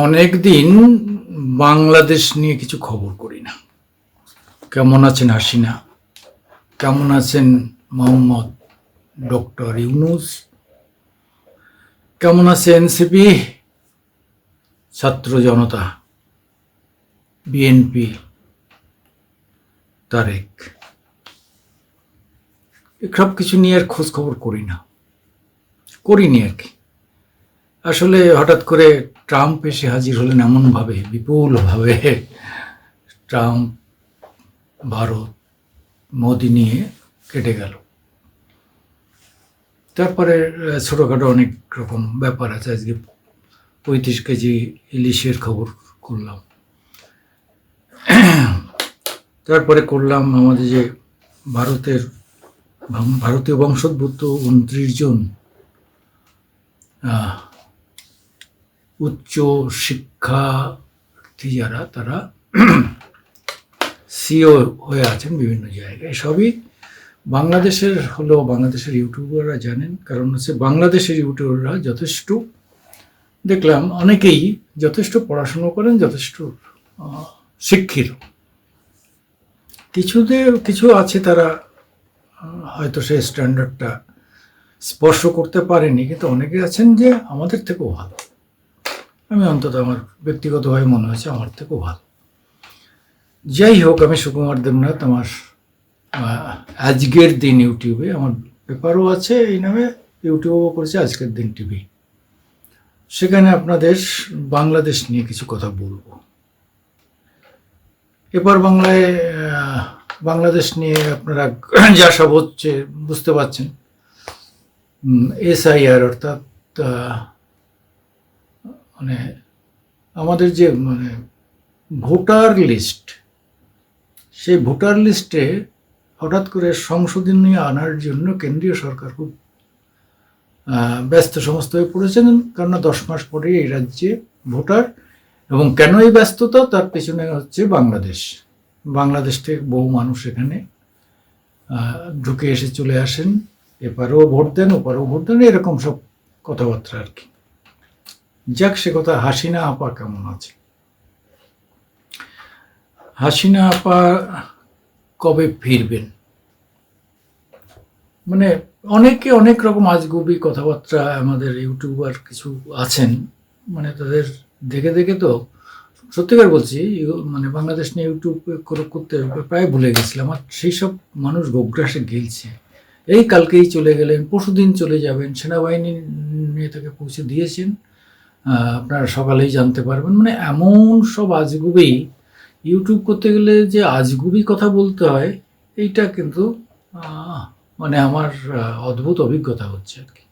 অনেক দিন বাংলাদেশ নিয়ে কিছু খবর করি না। কেমন আছেন হাসিনা, কেমন আছেন মোহাম্মদ ডক্টর ইউনুস, কেমন আছে এনসিপি, ছাত্র জনতা, বিএনপি, তারেক, সব কিছু নিয়ে আর খোঁজ খবর করিনি আর কি। আসলে হঠাৎ করে ট্রাম্প এসে হাজির হলেন এমনভাবে, বিপুলভাবে ট্রাম্প ভারত মোদি নিয়ে কেটে গেল। তারপরে ছোটোখাটো অনেক রকম ব্যাপার আছে। আজকে 35 কেজি ইলিশের খবর করলাম। তারপরে করলাম আমাদের যে ভারতীয় বংশোদ্ভূত 29 জন উচ্চ শিক্ষার্থী যারা, তারা সিও হয়ে আছেন বিভিন্ন জায়গায়। সবই বাংলাদেশের হলেও বাংলাদেশের ইউটিউবাররা জানেন, কারণ হচ্ছে বাংলাদেশের ইউটিউবাররা যথেষ্ট, দেখলাম অনেকেই যথেষ্ট পড়াশুনো করেন, যথেষ্ট শিক্ষিত। কিছু আছে তারা হয়তো সেই স্ট্যান্ডার্ডটা স্পর্শ করতে পারেনি, কিন্তু অনেকে আছেন যে আমাদের থেকেও ভালো। আমি অন্তত আমার ব্যক্তিগতভাবে মনে হয়েছে আমার থেকেও ভালো। যাই হোক, আমি সুকুমার দেবনাথ, আমার আজকের দিন ইউটিউবে, আমার পেপারও আছে এই নামে, ইউটিউবও করেছে আজকের দিন টিভি। সেখানে আপনাদের বাংলাদেশ নিয়ে কিছু কথা বলবো। এবার বাংলাদেশ নিয়ে আপনারা যা সব হচ্ছে বুঝতে পারছেন। SIR অর্থাৎ মানে আমাদের যে ভোটার লিস্ট, সেই ভোটার লিস্টে হঠাৎ করে সংশোধনী আনার জন্য কেন্দ্রীয় সরকার খুব ব্যস্ত সমস্ত হয়ে পড়েছেন। কেননা 10 মাস পরে এই রাজ্যে ভোটার, এবং কেন এই ব্যস্ততা, তার পেছনে হচ্ছে বাংলাদেশ থেকে বহু মানুষ এখানে ঢুকে এসে চলে আসেন, এপারেও ভোট দেন ওপারেও ভোট দেন, এরকম সব কথাবার্তা আর কি। যাক, সে কথা। হাসিনা আপা কেমন আছে? হাসিনা আপা কবে ফিরবেন? অনেকে অনেক রকম আজগুবি কথাবার্তা, আমাদের ইউটিউবার কিছু আছেন, তাদের দেখে দেখে তো সত্যিকার বলছি, বাংলাদেশ নিয়ে ইউটিউব করতে প্রায় ভুলে গেছিলাম। আর সেই সব মানুষ গোগ্রাসে গিলছে। এই কালকেই চলে গেলেন, পরশুদিন চলে যাবেন, সেনাবাহিনী নিয়ে তাকে পৌঁছে দিয়েছেন, আপনারা সকালেই জানতে পারবেন। এমন সব আজগুবি, ইউটিউব করতে গেলে যে আজগুবি কথা বলতে হয়, এইটা কিন্তু আমার অদ্ভুত অভিজ্ঞতা হচ্ছে আর কি।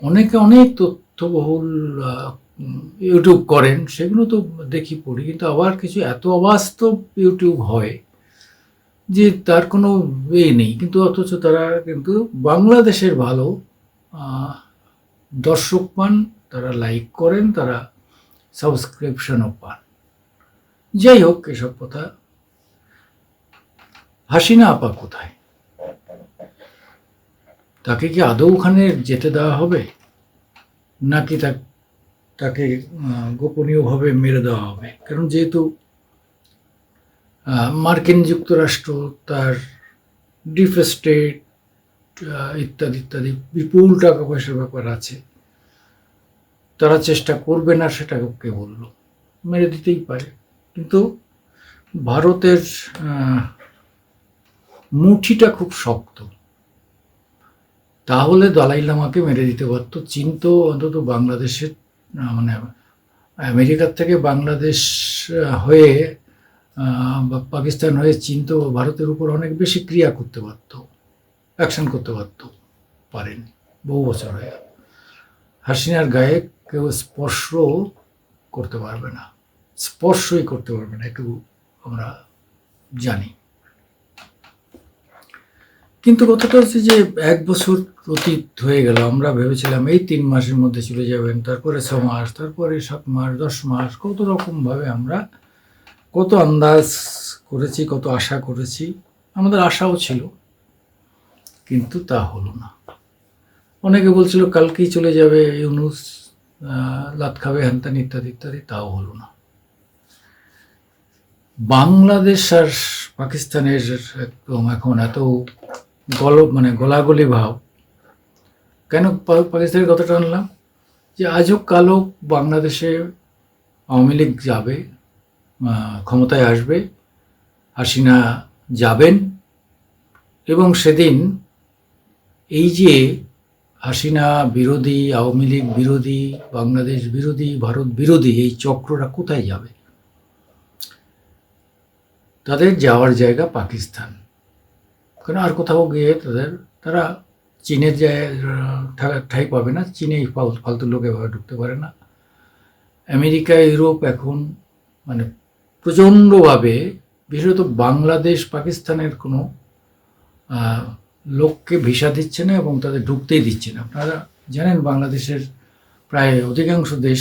অনেকে অনেক তথ্যবহুল ইউটিউব করেন, সেগুলো তো দেখি পড়ি, কিন্তু আবার কিছু এত অবাস্তব ইউটিউব হয় যে তার কোনো নেই, কিন্তু অথচ তারা কিন্তু বাংলাদেশের ভালো দর্শক পান, তারা লাইক করেন, তারা সাবস্ক্রিপশনও পান। যাই হোক, এসব কথা। হাসিনা আপা কোথায়? তাকে কি আদৌ ওখানে যেতে দেওয়া হবে, নাকি তাকে গোপনীয়ভাবে মেরে দেওয়া হবে? কারণ যেহেতু মার্কিন যুক্তরাষ্ট্র, তার ডিপ স্টেট ইত্যাদি ইত্যাদি বিপুল টাকা পয়সার ব্যাপার আছে, তারা চেষ্টা করবে না সেটা কে বললো? মেরে দিতেই পারে। কিন্তু ভারতের মুঠিটা খুব শক্ত, তাহলে দালাই লামাকে মেরে দিতে পারত। চীন তো অন্তত বাংলাদেশের আমেরিকার থেকে বাংলাদেশ হয়ে বা পাকিস্তান হয়ে চীন তো ভারতের উপর অনেক বেশি ক্রিয়া করতে পারত, অ্যাকশন করতে পারেনি বহু বছর হয়ে। হাসিনার গায়ে কেউ স্পর্শই করতে পারবে না, একটু আমরা জানি। কিন্তু কথাটা হচ্ছে যে 1 বছর অতীত হয়ে গেল, আমরা ভেবেছিলাম এই 3 মাসের মধ্যে চলে যাবেন, তারপরে 6 মাস, তারপরে 7 মাস, 10 মাস, কত রকমভাবে আমরা কত আন্দাজ করেছি, কত আশা করেছি। আমাদের আশাও ছিল, কিন্তু তা হলো না। অনেকে বলছিল কালকেই চলে যাবে ইউনুস, লাত খাবে, হ্যানত্যান ইত্যাদি ইত্যাদি, তাও হলো না। বাংলাদেশ আর পাকিস্তানের একদম এখন এত গলাগলি ভাব কেন? পাকিস্তানের কথাটা আনলাম যে আজও কালো বাংলাদেশে আওয়ামী লীগ যাবে, ক্ষমতায় আসবে, হাসিনা যাবেন, এবং সেদিন এই যে হাসিনা বিরোধী, আওয়ামী লীগ বিরোধী, বাংলাদেশ বিরোধী, ভারত বিরোধী এই চক্রটা কোথায় যাবে? তাদের যাওয়ার জায়গা পাকিস্তান। কারণ আর কোথাও গিয়ে তারা চীনের ঠাঁই পাবে না। চীনে ফালতু লোক এভাবে ঢুকতে পারে না। আমেরিকা, ইউরোপ এখন মানে প্রচণ্ডভাবে, বিশেষত বাংলাদেশ, পাকিস্তানের কোনো লোককে ভিসা দিচ্ছে না এবং তাদের ঢুকতেই দিচ্ছে না। আপনারা জানেন বাংলাদেশের প্রায় অধিকাংশ দেশ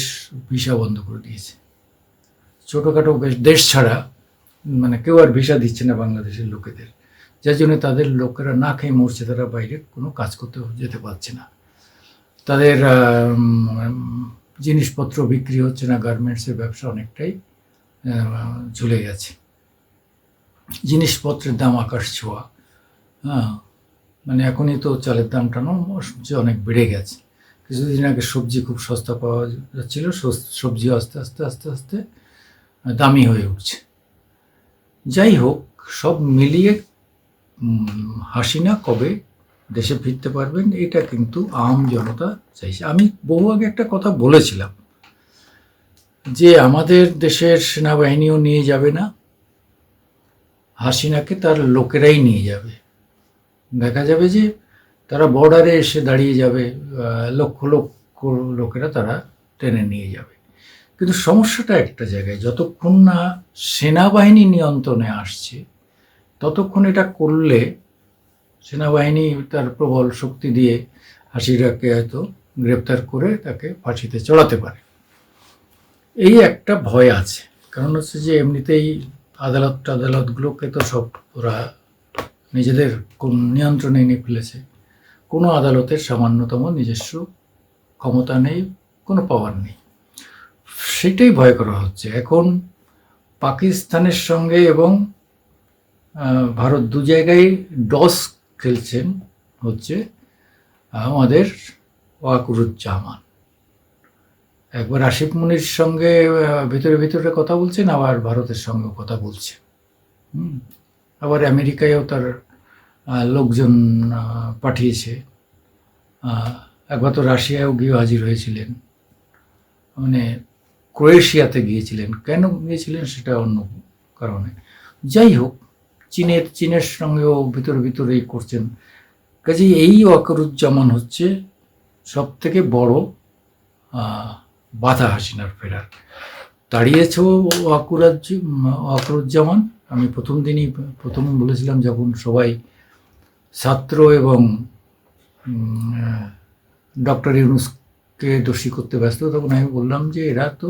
ভিসা বন্ধ করে দিয়েছে। ছোটোখাটো দেশ ছাড়া কেউ আর ভিসা দিচ্ছে না বাংলাদেশের লোকেদের, যার জন্য তাদের লোকেরা না খেয়ে মরছে, তারা বাইরে কোনো কাজ করতে যেতে পারছে না, তাদের জিনিসপত্র বিক্রি হচ্ছে না, গার্মেন্টসের ব্যবসা অনেকটাই ঝুলে গেছে, জিনিসপত্রের দাম আকাশ ছোঁয়া। এখনই তো চালের দামটা অনেক বেড়ে গেছে। কিছুদিন আগে সবজি খুব সস্তা পাওয়া যাচ্ছিল, সবজি আস্তে আস্তে আস্তে আস্তে দামি হয়ে উঠছে। যাই হোক, সব মিলিয়ে হাসিনা কবে দেশে ফিরতে পারবেন এটা কিন্তু আম জনতা চাইছে। আমি বহু আগে একটা কথা বলেছিলাম যে আমাদের দেশের সেনাবাহিনীও নিয়ে যাবে না, হাসিনাকে তার লোকেরাই নিয়ে যাবে। দেখা যাবে যে তারা বর্ডারে এসে দাঁড়িয়ে যাবে, লক্ষ লক্ষ লোকেরা তারা টেনে নিয়ে যাবে। কিন্তু সমস্যাটা একটা জায়গায়, যতক্ষণ না সেনাবাহিনী নিয়ন্ত্রণে আসছে ততক্ষণ এটা করলে সেনাবাহিনী তার প্রবল শক্তি দিয়ে হাসিনাকে হয়তো গ্রেপ্তার করে তাকে ফাঁসিতে চড়াতে পারে, এই একটা ভয় আছে। কারণ হচ্ছে যে এমনিতেই আদালতগুলোকে তো সব ওরা নিজেদের কোন নিয়ন্ত্রণে নিয়ে ফেলেছে। কোনো আদালতের সামান্যতম নিজস্ব ক্ষমতা নেই, কোনো পাওয়ার নেই, সেটাই ভয় করা হচ্ছে। এখন পাকিস্তানের সঙ্গে এবং ভারত দু জায়গায় ডস খেলছেন হচ্ছে আমাদের ওয়াকারুজ্জামান। একবার আসিফ মুনির সঙ্গে ভিতরে ভিতরে কথা বলছেন, আবার ভারতের সঙ্গেও কথা বলছে। আবার আমেরিকায়ও তার লোকজন পাঠিয়েছে। একবার তো রাশিয়ায়ও গিয়ে হাজির হয়েছিলেন, ক্রোয়েশিয়াতে গিয়েছিলেন। কেন গিয়েছিলেন সেটা অন্য কারণে। যাই হোক, চীনের সঙ্গেও ভিতরেই করছেন। কাজেই এই ওয়াকারুজ্জামান হচ্ছে সব থেকে বড় বাধা হাসিনার ফেরার। দাঁড়িয়েছে ওয়াকারুজ্জামান। আমি প্রথম বলেছিলাম, যখন সবাই ছাত্র এবং ডক্টর ইউনূসকে দোষী করতে ব্যস্ত, তখন আমি বললাম যে এরা তো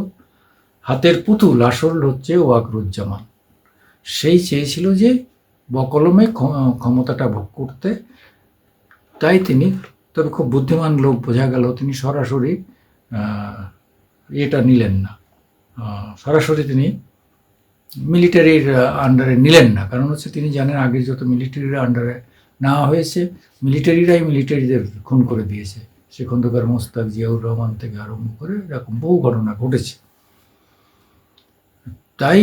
হাতের পুতুল, আসল হচ্ছে ওয়াকারুজ্জামান। সেই চেয়েছিল যে বকলমে ক্ষমতাটা ভোগ করতে, তাই তিনি, তবে খুব বুদ্ধিমান লোক বোঝা গেল, তিনি সরাসরি এটা নিলেন না, সরাসরি তিনি মিলিটারির আন্ডারে নিলেন না। কারণ হচ্ছে তিনি জানেন আগে যত মিলিটারির আন্ডারে নেওয়া হয়েছে, মিলিটারিদের খুন করে দিয়েছে। সে খন্দকার মোস্তাক, জিয়াউর রহমান থেকে আরম্ভ করে এরকম বহু ঘটনা ঘটেছে। তাই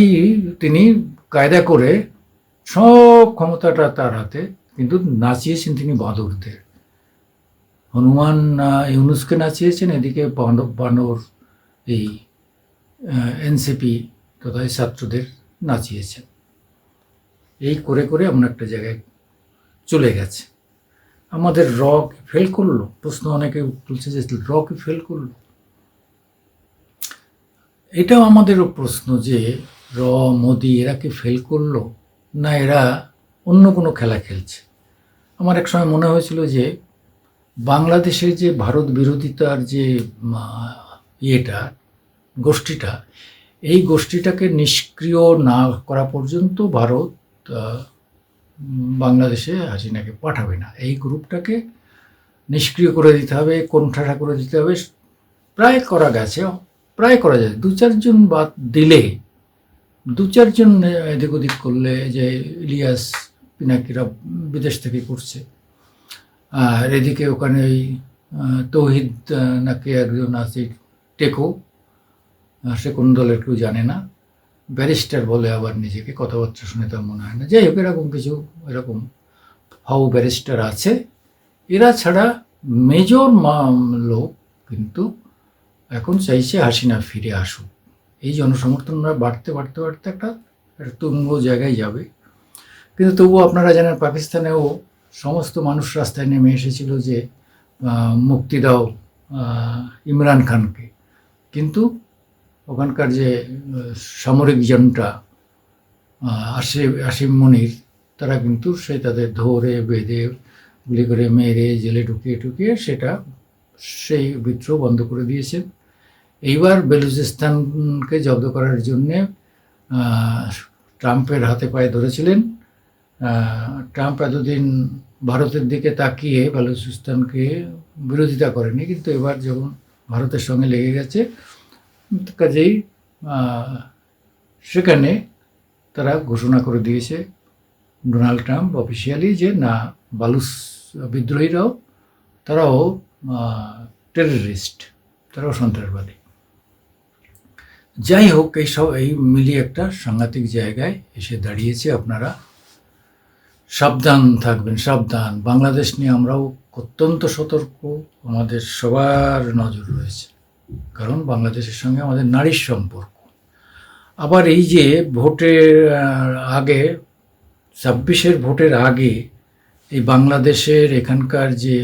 তিনি কায়দা করে সব ক্ষমতাটা তার হাতে, কিন্তু নাচিয়েছেন তিনি বাঁদরদের। হনুমান ইউনূসকে নাচিয়েছেন, এদিকে বানর এই এনসিপি তথা ছাত্রদের নাচিয়েছেন। এই করে করে এমন একটা জায়গায় চলে গেছে। আমাদের কি ফেল করলো? প্রশ্ন অনেকে তুলছে যে কি ফেল করলো। এটাও আমাদেরও প্রশ্ন যে মোদি এরা কি ফেল করলো, না এরা অন্য কোনো খেলা খেলছে। আমার এক সময় মনে হয়েছিল যে বাংলাদেশের যে ভারত বিরোধিতার যে গোষ্ঠীটা, এই গোষ্ঠীটাকে নিষ্ক্রিয় না করা পর্যন্ত ভারত বাংলাদেশে হাসিনাকে পাঠাবে না। এই গ্রুপটাকে নিষ্ক্রিয় করে দিতে হবে, কোণঠাসা করে দিতে হবে, প্রায় করা গেছে, প্রায় করা যায়। 2-4 জন বাদ দিলে, 2-4 জন এদিক ওদিক করলে, যে ইলিয়াস পিনাকিরা বিদেশ থেকে করছে, আর এদিকে ওখানে ওই তৌহিদ নাকি একজন আছে, টেকো, সে কোন দলের কেউ জানে না, ব্যারিস্টার বলে আবার নিজেকে, কথাবার্তা শুনে তার মনে হয় না। যাই হোক, এরকম কিছু এরকম হাউ ব্যারিস্টার আছে। এরা ছাড়া মেজর লোক কিন্তু এখন চাইছে হাসিনা ফিরে আসুক। এই জনসমর্থনরা বাড়তে বাড়তে বাড়তে একটা তুঙ্গ জায়গায় যাবে। কিন্তু তবুও আপনারা জানেন, পাকিস্তানেও সমস্ত মানুষ রাস্তায় নেমে এসেছিল যে মুক্তি দাও ইমরান খানকে, কিন্তু ওখানকার যে সামরিক জনটা আসিম মনির, তারা কিন্তু সে তাদের ধরে বেঁধে গুলি করে মেরে জেলে ঢুকিয়ে সেটা সেই বিদ্রোহ বন্ধ করে দিয়েছেন। এইবার বেলুচিস্তানকে জব্দ করার জন্যে ট্রাম্পের হাতে পায়ে ধরেছিলেন। ট্রাম্প এতদিন ভারতের দিকে তাকিয়ে বেলুচিস্তানকে বিরোধিতা করেনি, কিন্তু এবার যখন ভারতের সঙ্গে লেগে গেছে, কাজেই সেখানে তারা ঘোষণা করে দিয়েছে ডোনাল্ড ট্রাম্প অফিসিয়ালি যে না, বালুচ বিদ্রোহীরাও, তারাও টেররিস্ট, তারাও সন্ত্রাসবাদী। যাই হোক, এই মিলিয়ে একটা সাংঘাতিক জায়গায় এসে দাঁড়িয়েছে। আপনারা সাবধান থাকবেন, সাবধান। বাংলাদেশ নিয়ে আমরাও অত্যন্ত সতর্ক, আমাদের সবার নজর রয়েছে, কারণ বাংলাদেশের সঙ্গে আমাদের নারীর সম্পর্ক। আবার এই যে ভোটের আগে, 26-এর ভোটের আগে, এই বাংলাদেশের এখানকার যে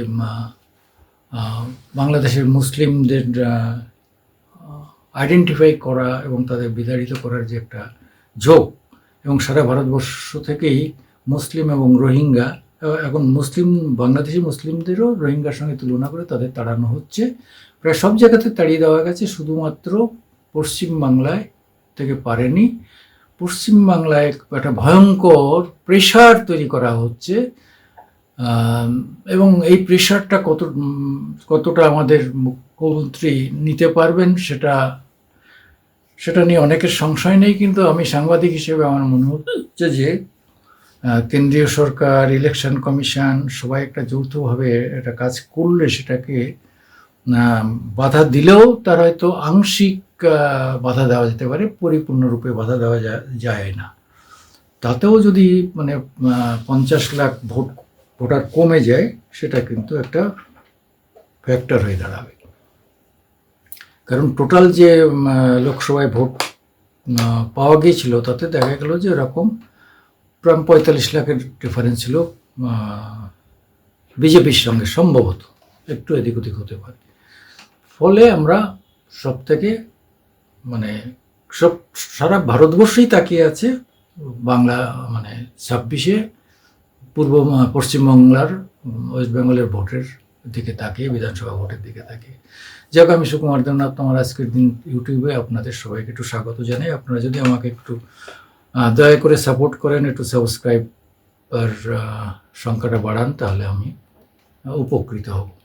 বাংলাদেশের মুসলিমদের আইডেন্টিফাই করা এবং তাদের বিতাড়িত করার যে একটা ঝোঁক, এবং সারা ভারতবর্ষ থেকেই মুসলিম এবং রোহিঙ্গা, এখন বাংলাদেশি মুসলিমদেরও রোহিঙ্গার সঙ্গে তুলনা করে তাদের তাড়ানো হচ্ছে। প্রায় সব জায়গাতে তাড়িয়ে দেওয়া গেছে, শুধুমাত্র পশ্চিমবাংলায় থেকে পারেনি। পশ্চিমবাংলায় একটা ভয়ঙ্কর প্রেশার তৈরি করা হচ্ছে, এবং এই প্রেশারটা কতটা আমাদের মুখ্যমন্ত্রী নিতে পারবেন সেটা নিয়ে অনেকের সংশয় নেই। কিন্তু আমি সাংবাদিক হিসেবে আমার মনে হচ্ছে যে কেন্দ্রীয় সরকার, ইলেকশন কমিশন সবাই একটা যৌথভাবে একটা কাজ করলে, সেটাকে বাধা দিলেও তার হয়তো আংশিক বাধা দেওয়া যেতে পারে, পরিপূর্ণরূপে বাধা দেওয়া যায় না। তাতেও যদি 50 লাখ ভোটার কমে যায়, সেটা কিন্তু একটা ফ্যাক্টর হয়ে দাঁড়াবে। কারণ টোটাল যে লোকসভায় ভোট পাওয়া গিয়েছিল, তাতে দেখা গেল যে এরকম প্রায় 45 লাখের ডিফারেন্স ছিল বিজেপির সঙ্গে, সম্ভবত একটু এদিক ওদিক হতে পারে। ফলে আমরা সব থেকে সারা ভারতবর্ষই তাকিয়ে আছে বাংলা 26-এ পশ্চিমবাংলার, ওয়েস্ট বেঙ্গলের ভোটের দিকে তাকিয়ে, বিধানসভা ভোটের দিকে তাকিয়ে। যাক, আমি সুকুমার দেবনাথ, আমার আজকের দিন ইউটিউবে আপনাদের সবাইকে একটু স্বাগত জানাই। আপনারা যদি আমাকে একটু দয়া করে সাপোর্ট করেন, একটু সাবস্ক্রাইবার সংখ্যাটা বাড়ান, তাহলে আমি উপকৃত হব।